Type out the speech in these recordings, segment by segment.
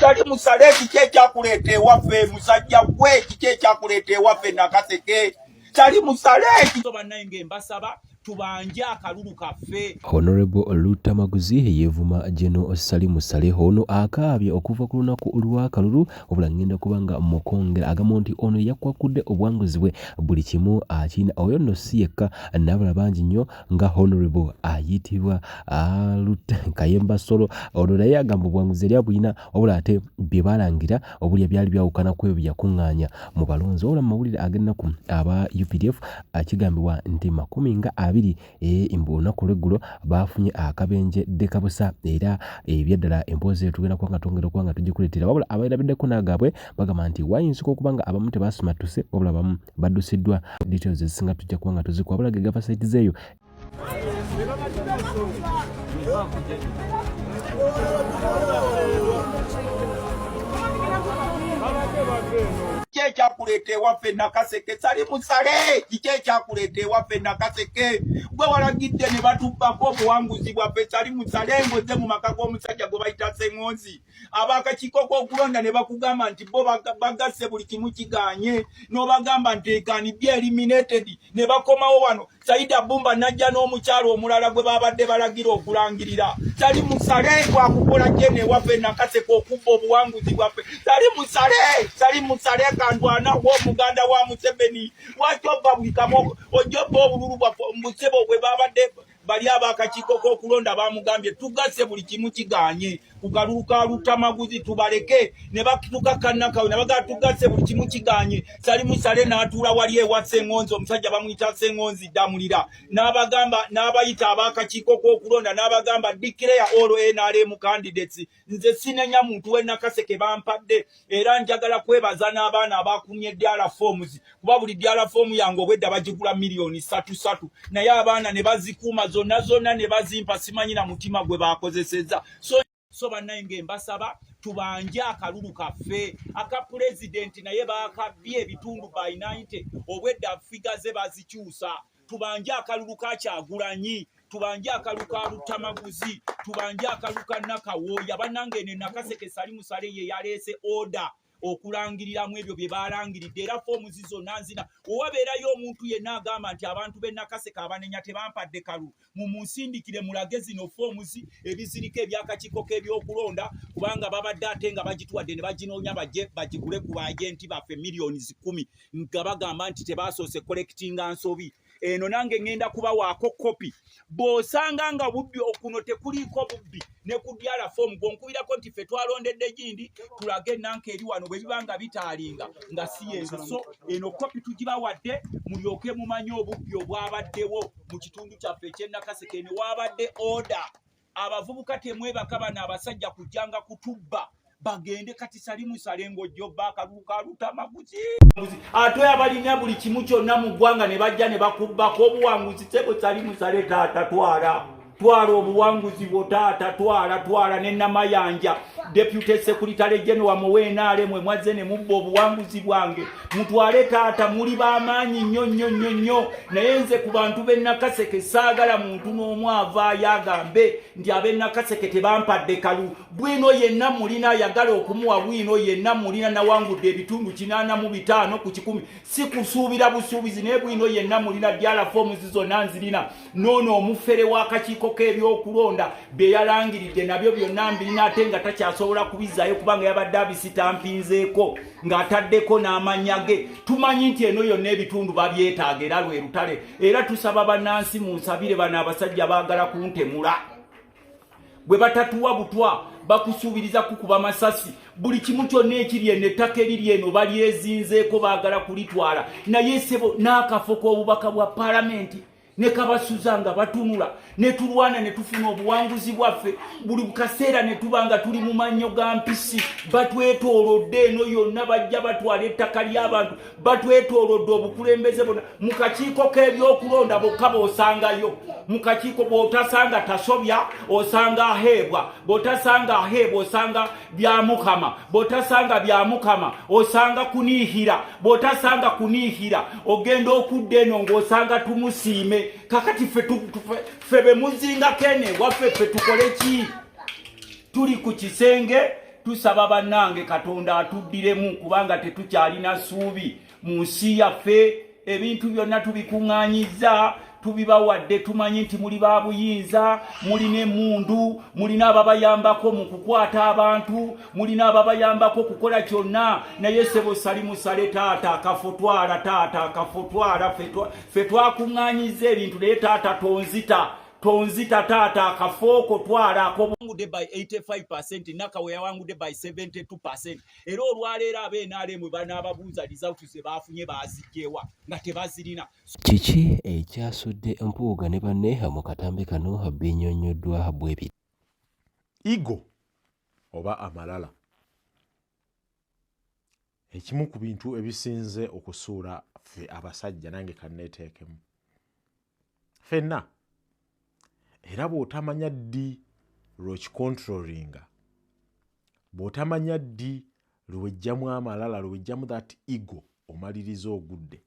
Sali musale kike kyakulete waffe musajja gwe kike kyakulete waffe Nakaseke. Sali musale kike bannange mbasaba tubanja akalulu kaffe. Honorable Lutamaguzi yevuma Jeno Sali Musale ono akaabye okuva ku lunaku olw'akalulu obula ngenda kubanga mukongera agamba nti ono yakwakudde obwanguzi bwe buli kimu akina oyo nno si yekka n'abalala bangi nnyo nga Honorable ayitibwa Kayemba Solo ono naye agamba obwanguzi yali abulina obula ate bye balangira obulya byali byawukana ku ebyo byakuŋŋaanya mu balonzi obula mu mawulire ag'ennaku aba UPDF akigambibwa nti 20 olunaku lw'eggulo bafunye akabenje dekabusa era ebyaddala emboozi tugenda kuba nga twongera okuba nga tugikuleetera wabula abayirabiddeko n'agaabwe bagamba nti wayinzika okuba nga abamu tebasimatuse wabula abamu baddusiddwa. Details ezisinga tujja kuba nga tuzikuwa wabula ge gava site zeeyo. Kike kyakulete waffe Nakaseke. Sali musale kike kyakulete waffe Nakaseke. Gwe walagidde ne batubbako obuwanguzi bwaffe. Sali musale ngoze mu maka g'omusajja gwe bayita Ssengonzi. Ab'akakiiko k'okulonda ne bakugamba nti bo bagasse buli kimu kiganye n'obagamba nti ekani bye eliminated ne bakomawo wano Saida Bumba najja n'omukyalo omulala gwe babadde balagira okulangirira. Sali musale gwakukola jene waffe Nakaseke okubba obuwanguzi bwaffe. Sali musale kandwana w'omuganda wa Museveni wakyova buli kamu ojjobba obululu bwaffe mbusebo bwe babadde bali ab'akakiiko k'okulonda bamugambye tugasse buli kimu kiganye kukalulu ka Lutamaguzi tubaleke ne batukakanakawe ne baga tugasse buli kimu kiganye. Sali musale n'atuula wali ewa Ssengonzi omusajja bamuyita Ssengonzi Damulira n'abagamba n'abayita ab'akakiiko k'okulonda n'abagamba declare all NRM candidates. Nze sinenya muntu we Nakaseke bampadde era njagala kwebaza n'abaana abakumye ddala forms kuba buli ddala form yange obwedda bagigula milioni 3 naye abaana ne bazikuuma zonna ne bazimpa simanyi na mutima gwe bakozeseza. So bannange mbasaba tubanje akalulu kaffe aka president naye bakabye ebitundu by 90 obwedda figure ze bazikyusa. Tubanje akalulu ka Kyagulanyi, tubanje akalulu ka Lutamaguzi, tubanje akalulu ka Nakawooya. Bannange ne Nakaseke Sali musale ye yaleese order okulangiriramu ebyo bye balangiridde era fomu zonna nzina. Owabeerayo omuntu yenna agamba nti abantu be Nakaseke abanenya tebampadde kalu mumusindikire mulage zino fomu ebizirika ebyakakiiko k'ebyokulonda kubanga babadde ate nga bagitwadde ne baginoonya bagigule ku baagenti baffe milioni 10 nga bagamba nti tebasoose collectinga nsobi. Eno nange ngenda kubawaako kopi bw'osanga nga bubbi okuno tekuliiko bubbi ne kudyala fomu bw'onkubirako nti ffe twalondedde gindi tulage nanke eri wano bwe bibanga bitaalinga nga si yenzo. So eno kopi tugibawadde mulyoke mumanye obubbi obwabaddewo mu kitundu kyaffe eky'e Nakaseke ne wabadde order abavubuka temwebaka bano abasajja kujjanga kutubba bagende kati Sali musale ng'ojjobba akalulu ka Lutamaguzi ate abalina buli kimu kyonna mu ggwanga ne bajja ne bakubbako obuwanguzi. Tebo Sali musale taata twala obuwanguzi bwo taata twala ne Namayanja Deputy Secretary General Mowenaale mwe mwaze ne mubba obuwanguzi bwange mutwale taata muli b'amaanyi nnyo naye nze ku bantu b'e Nakaseke saagala muntu n'omu avaayo agambe nti ab'e Nakaseke tebampadde kalu. Bwino yenna mulina ayagala okumuwa bwino yenna mulina nawangudde ebitundu 85 ku 100 si kusuubira busuubizi naye bwino yenna mulina dyala fomu zonna nzirina noono omufere w'akakiiko k'ebyokulonda bye yalangiridde nabyo byonna mbirina ate nga takyasobola kubizaayo kubanga yabadde abisitampinzeeko ng'ataddeko n'amannya ge. Tumanyi nti eno yonna ebitundu babyetaaga era lwe lutale era tusaba bannansi munsabire bano abasajja baagala kuntemula bwe batatuwa butwa bakusuubiriza kukuba masasi buli kimu kyonna ekiri eno ettaka eriri eno balyezinzeeko baagala kulitwala naye sebo n'akafo k'obubaka bwa paalamenti ne kabasuza nga batunula ne tulwana ne tufuna obuwanguzi bwaffe buli kaseera ne tubanga tuli mu mannyo ga mpisi batwetoolodde eno yonna bajja batwala ettaka ly'abantu batwetoolodde obukulembeze bonna mu kakiiko k'ebyokulonda bokka b'osangayo mu kakiiko bw'otasanga tasobya osanga aheebwa bw'otasanga aheebwa osanga byamukama bw'otasanga byamukama osanga kuniihira bw'otasanga kuniihira ogenda okudda eno ng'osanga tumusiime. Kakati ffe be muzinga kene waffe ffe tukole ki? Tuli ku kisenge tusaba bannange Katonda atuddiremu kubanga tetukyalina ssuubi mu nsi yaffe. Ebintu byonna tubikuŋŋaanyizza tubibawadde, tumanyi nti muli ba buyinza, mulina emmundu, mulina ababayambako mu kukwata abantu, mulina ababayambako kukola kyonna, naye ssebo salimusale taata akafo twala, taata akafo twala, ffe twakuŋŋaanyizza ebintu naye taata tonzita taata akafooko twala akobungude by 85%, Nakawe yawangude by 72%. Era olwaleero ab'NRM banaababuuza results ze baafunye baazigyewa nga tebazirina. Kiki ekyasudde Mpuuga ne banne mu katambi kano binnyonnyoddwa bw'ebiti? Ego oba amalala ekimu ku bintu ebisinze okusuula ffe abasajja, nange kanneeteekemu ffenna. Era bw'otamanya ddi lw'okikontrolinga, bw'otamanya ddi lw'ejjamu amalala, lw'ejjamu that ego, omaliriza ogudde.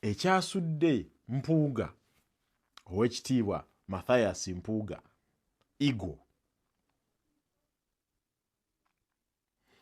Ekyasudde Mpuuga, Oweekitiibwa Mathias Mpuuga, ego.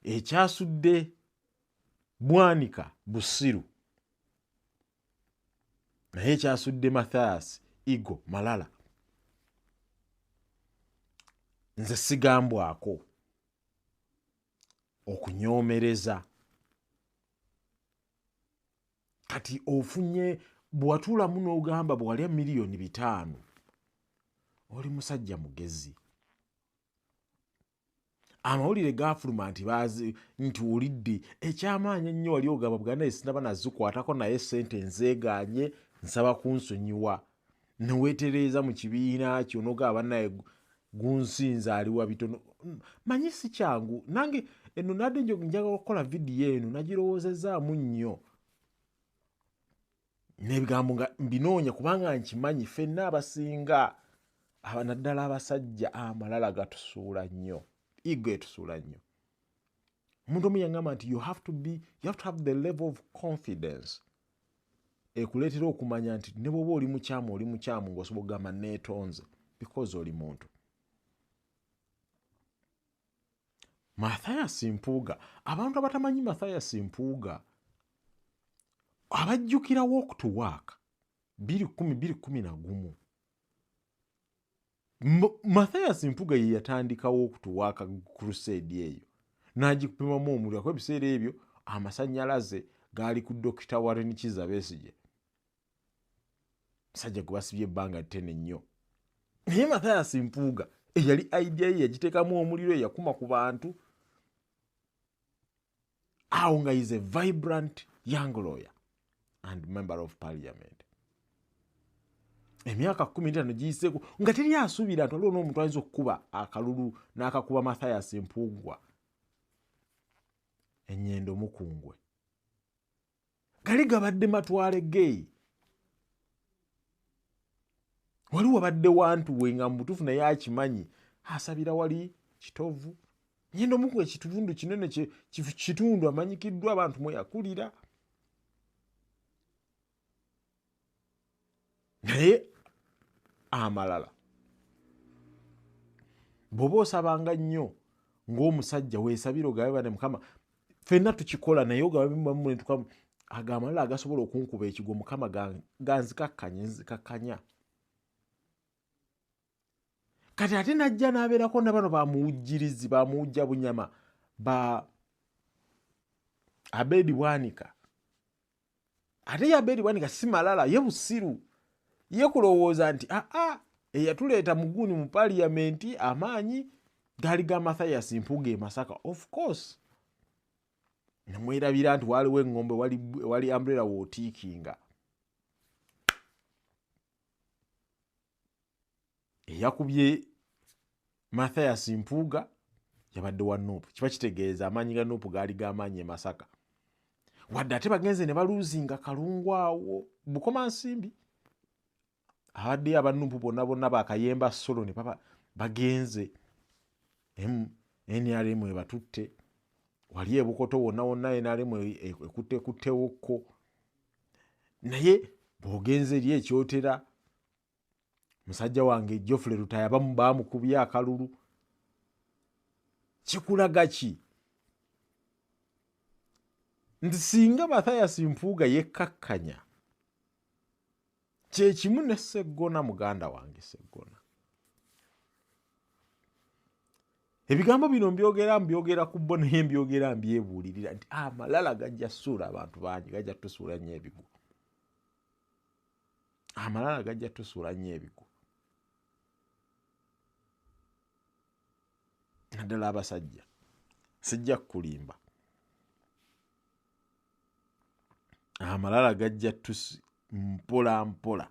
Ekyasudde Bwanika Busiru, naye ekyasudde Mathias ego, malala. Nze sigambwako okunyoomereza. Kati ofunye bw'watuulamu n'ogamba bw'walya miliyoni 5 oli musajja mugezi. Amawulire gaafuluma nti olidde ekyamaanyi ennyo wali ogamba Buganda esinaba nazikwatako naye ssente nzeegaanye nsaba kunsonyiwa. Ne weetereeza mu kibiina kyo n'ogamba naye gunsinza aliwa bitono. Manyi si kyangu. Nange eno nadde njagala okukola vidiyo eno nagirowoozezaamu nnyo. N'ebigambo nga mbinoonya kubanga nkimanyi ffenna abasinga naddala abasajja amalala gatusuula nnyo. Ego etusuula nnyo. Omuntu omu yaŋŋamba nti you have to have the level of confidence ekuleetera okumanya nti ne bw'oba oli mukyamu ng'osobola okugamba neetonze because oli muntu. Mathias Mpuuga, abantu abatamanyi Mathias Mpuuga abajjukira walk to work 2011. Mathias Mpuuga ye yatandika walk to work crusade eyo n'agikupimamu omuliro. Kuba ebiseera ebyo amasannyalaze gaali ku Dr. Warren Kizza Besigye, musajja gwe basibye ebbanga ttene nnyo. Naye Mathias Mpuuga eyali idea ye yagiteekamu omuliro, eyakuma ku bantu. Awo nga is a vibrant young lawyer and member of parliament. Emyaka 15 giyiseeko nga teri asuubira nti waliwo n'omuntu ayinza okukuba akalulu n'akakuba Mathias Mpuuga ennyendo mukungwe. Gali gabadde matwale geyi. Wali wabadde wantu we nga mutuufu naye akimanyi asabira wali kitovu. Nnyendo mukungwe kitundu kinene, kitundu amanyikiddwa abantu mwe yakulira. Naye amalala bw'oba osabanga nnyo ng'omusajja weesabira ogabe bane Mukama ffenna tukikola, naye ogabe amalala agasobola okunkuba ekigwo Mukama ganzikakkanya. Kati ate najja n'abeerako na bano bamuwujjirizi, bamuwujja bunyama, Abedi Bwanika. Ate ye Abedi Bwanika si malala, ye Busiru. Ye kulowooza nti eyatuleeta muguni mu paliyamenti amaanyi gaali ga Mathias Mpuuga e Masaka. Of course nemwerabira nti waaliwo eŋŋombe, wali umbrella wootiikinga. Eyakubye Mathias Mpuuga yabadde wa Nuupu. Kiba kitegeeza amaanyi ga Nuupu gaali g'amaanyi e Masaka. Wadde ate bagenze ne baluuzinga Kalungu awo Bukomansimbi. Abadde aba Nuupu bonna bakayemba Solo ne bagenze NRM ebatutte. Wali e Bukoto wonna NRM ekuttewokko. Naye bw'ogenze eri ekyotera musajja wange Geoffrey Lutaya bamukubye akalulu kikulaga ki nti singa Mathias Mpuuga yekkakkanya kyekimu ne Sseggona muganda wange Sseggona. Ebigambo bino mbyogera ku bo naye mbyogera mbyebuulirira nti amalala gajja ssuula abantu bangi, gajja tusuula nnyo ebigo. Amalala gajja tusuula nnyo ebigo. Naddala abasajja sijja kulimba. Amalala gajja mpola mpola.